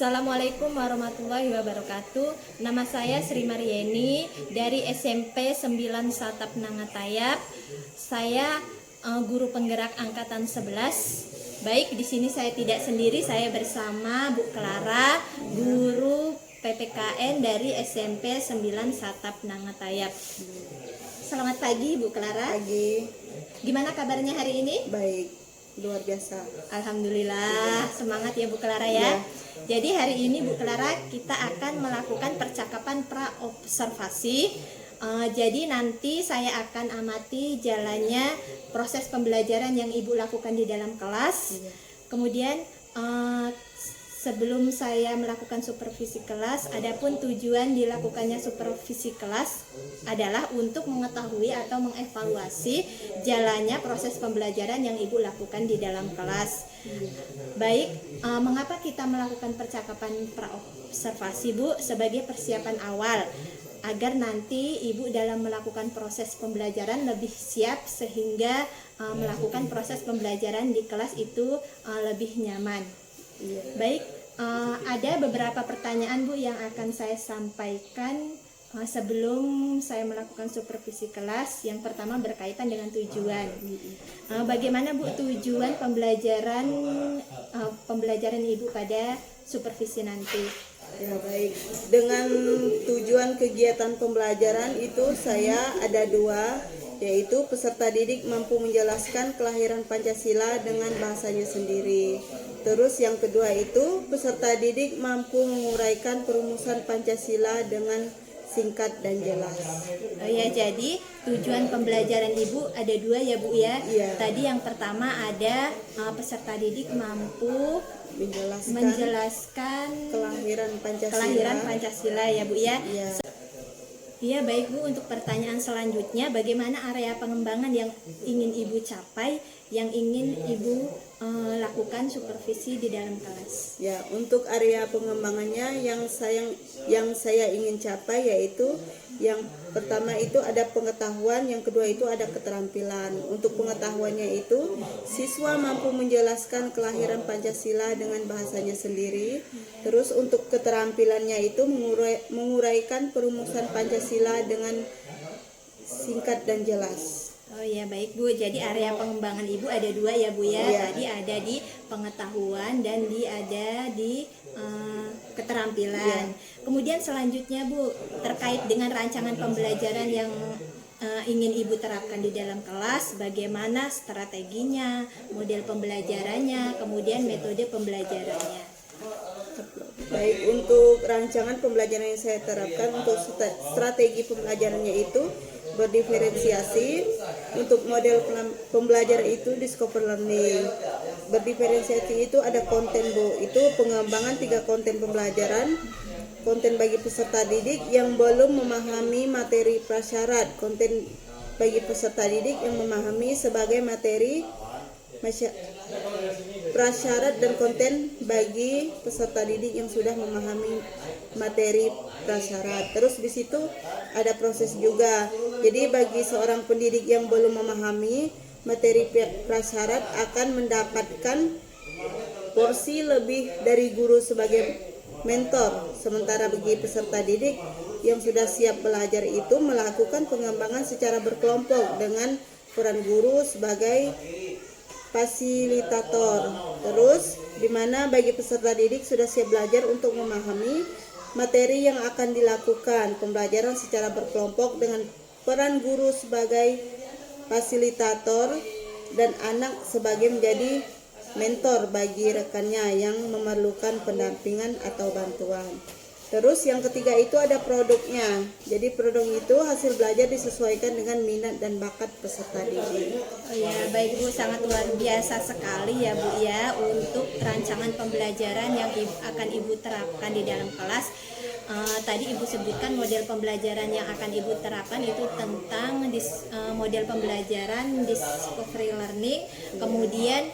Assalamualaikum warahmatullahi wabarakatuh. Nama saya Sri Marieni dari SMP 9 Satap Nangatayap. Saya guru penggerak angkatan 11. Baik, di sini saya tidak sendiri, saya bersama Bu Clara, guru PPKN dari SMP 9 Satap Nangatayap. Selamat pagi Bu Clara. Pagi. Gimana kabarnya hari ini? Baik, luar biasa. Alhamdulillah, semangat ya Bu Clara ya. Jadi hari ini Bu Clara kita akan melakukan percakapan pra-observasi. Jadi nanti saya akan amati jalannya proses pembelajaran yang Ibu lakukan di dalam kelas. Kemudian sebelum saya melakukan supervisi kelas, adapun tujuan dilakukannya supervisi kelas adalah untuk mengetahui atau mengevaluasi jalannya proses pembelajaran yang Ibu lakukan di dalam kelas. Baik, mengapa kita melakukan percakapan pra-observasi, Bu? Sebagai persiapan awal agar nanti Ibu dalam melakukan proses pembelajaran lebih siap sehingga melakukan proses pembelajaran di kelas itu lebih nyaman. Baik, ada beberapa pertanyaan Bu yang akan saya sampaikan sebelum saya melakukan supervisi kelas. Yang pertama berkaitan dengan tujuan. Bagaimana Bu tujuan pembelajaran Ibu pada supervisi nanti? Ya, baik. Dengan tujuan kegiatan pembelajaran itu saya ada dua, yaitu peserta didik mampu menjelaskan kelahiran Pancasila dengan bahasanya sendiri. Terus yang kedua itu peserta didik mampu menguraikan perumusan Pancasila dengan singkat dan jelas. Oh ya, jadi tujuan pembelajaran Ibu ada dua ya Bu ya. Iya. Tadi yang pertama ada peserta didik mampu menjelaskan kelahiran Pancasila ya Bu ya. Iya. Iya, baik Bu, untuk pertanyaan selanjutnya, bagaimana area pengembangan yang ingin Ibu capai, yang ingin Ibu lakukan supervisi di dalam kelas? Ya, untuk area pengembangannya yang saya ingin capai yaitu yang pertama itu ada pengetahuan, yang kedua itu ada keterampilan. Untuk pengetahuannya itu siswa mampu menjelaskan kelahiran Pancasila dengan bahasanya sendiri. Terus untuk keterampilannya itu menguraikan perumusan Pancasila dengan singkat dan jelas. Oh ya, baik Bu, jadi area pengembangan Ibu ada dua ya Bu ya. Iya. Tadi ada di pengetahuan dan ada di keterampilan. Iya. Kemudian selanjutnya Bu, terkait dengan rancangan pembelajaran yang ingin Ibu terapkan di dalam kelas, bagaimana strateginya, model pembelajarannya, kemudian metode pembelajarannya. Baik, untuk rancangan pembelajaran yang saya terapkan untuk strategi pembelajarannya itu berdiferensiasi. Untuk model pembelajaran itu discover learning. Berdiferensiasi itu ada konten Bu, itu pengembangan 3 konten pembelajaran. Konten bagi peserta didik yang belum memahami materi prasyarat, konten bagi peserta didik yang memahami sebagai materi prasyarat, dan konten bagi peserta didik yang sudah memahami materi prasyarat. Terus di situ ada proses juga. Jadi bagi seorang pendidik yang belum memahami materi prasyarat akan mendapatkan porsi lebih dari guru sebagai mentor. Sementara bagi peserta didik yang sudah siap belajar itu melakukan pengembangan secara berkelompok dengan peran guru sebagai fasilitator. Terus di mana bagi peserta didik sudah siap belajar untuk memahami materi yang akan dilakukan pembelajaran secara berkelompok dengan peran guru sebagai fasilitator dan anak sebagai menjadi mentor bagi rekannya yang memerlukan pendampingan atau bantuan. Terus yang ketiga itu ada produknya. Jadi produk itu hasil belajar disesuaikan dengan minat dan bakat peserta didik. Oh ya, baik Bu, sangat luar biasa sekali ya Bu ya untuk rancangan pembelajaran yang akan Ibu terapkan di dalam kelas. Tadi Ibu sebutkan model pembelajaran yang akan Ibu terapkan itu tentang model pembelajaran discovery learning. Kemudian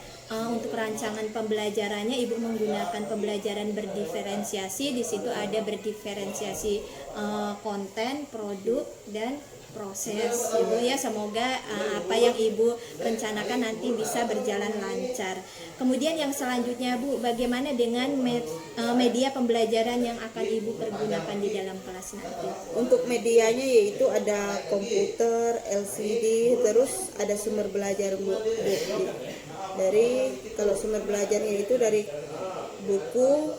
untuk rancangan pembelajarannya Ibu menggunakan pembelajaran berdiferensiasi. Di situ ada berdiferensiasi konten, produk, dan proses Ibu ya. Semoga apa yang Ibu rencanakan nanti bisa berjalan lancar. Kemudian yang selanjutnya Bu, bagaimana dengan media pembelajaran yang akan Ibu pergunakan di dalam kelas nanti? Untuk medianya yaitu ada komputer, LCD, terus ada sumber belajar Bu. Dari kalau sumber belajarnya itu dari buku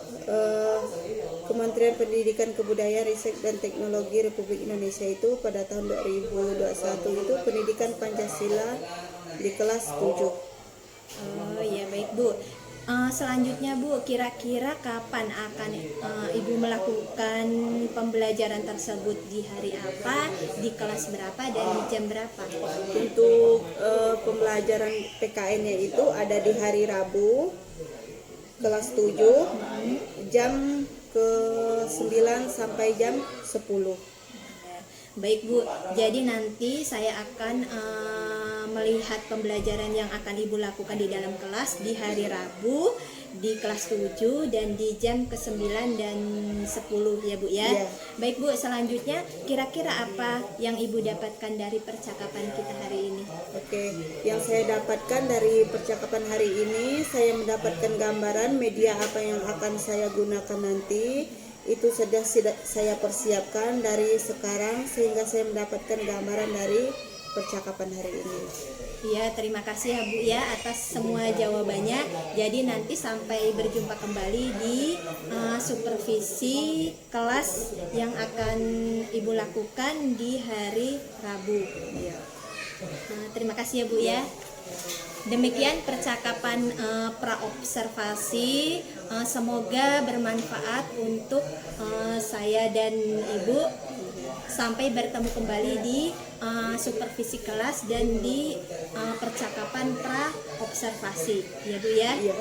Kementerian Pendidikan Kebudayaan Riset dan Teknologi Republik Indonesia itu pada tahun 2021 itu pendidikan Pancasila di kelas 7. Oh ya, baik Bu. Selanjutnya Bu, kira-kira kapan akan Ibu melakukan pembelajaran tersebut, di hari apa, di kelas berapa, dan di jam berapa? Untuk pembelajaran PKN-nya itu ada di hari Rabu kelas 7 jam ke 9 sampai jam 10. Baik Bu, jadi nanti saya akan melihat pembelajaran yang akan Ibu lakukan di dalam kelas di hari Rabu di kelas 7 dan di jam ke-9 dan 10 ya Bu ya. Iya. Baik Bu, selanjutnya kira-kira apa yang Ibu dapatkan dari percakapan kita hari ini? Oke, yang saya dapatkan dari percakapan hari ini, saya mendapatkan gambaran media apa yang akan saya gunakan nanti. Itu sudah saya persiapkan dari sekarang sehingga saya mendapatkan gambaran dari percakapan hari ini. Iya, terima kasih ya Bu ya atas semua jawabannya. Jadi nanti sampai berjumpa kembali di supervisi kelas yang akan Ibu lakukan di hari Rabu. Iya. Terima kasih ya Bu ya. Demikian percakapan praobservasi. Semoga bermanfaat untuk saya dan Ibu. Sampai bertemu kembali di supervisi kelas dan di percakapan praobservasi ya Bu ya. Iya.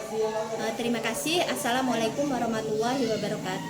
Terima kasih. Assalamualaikum warahmatullahi wabarakatuh.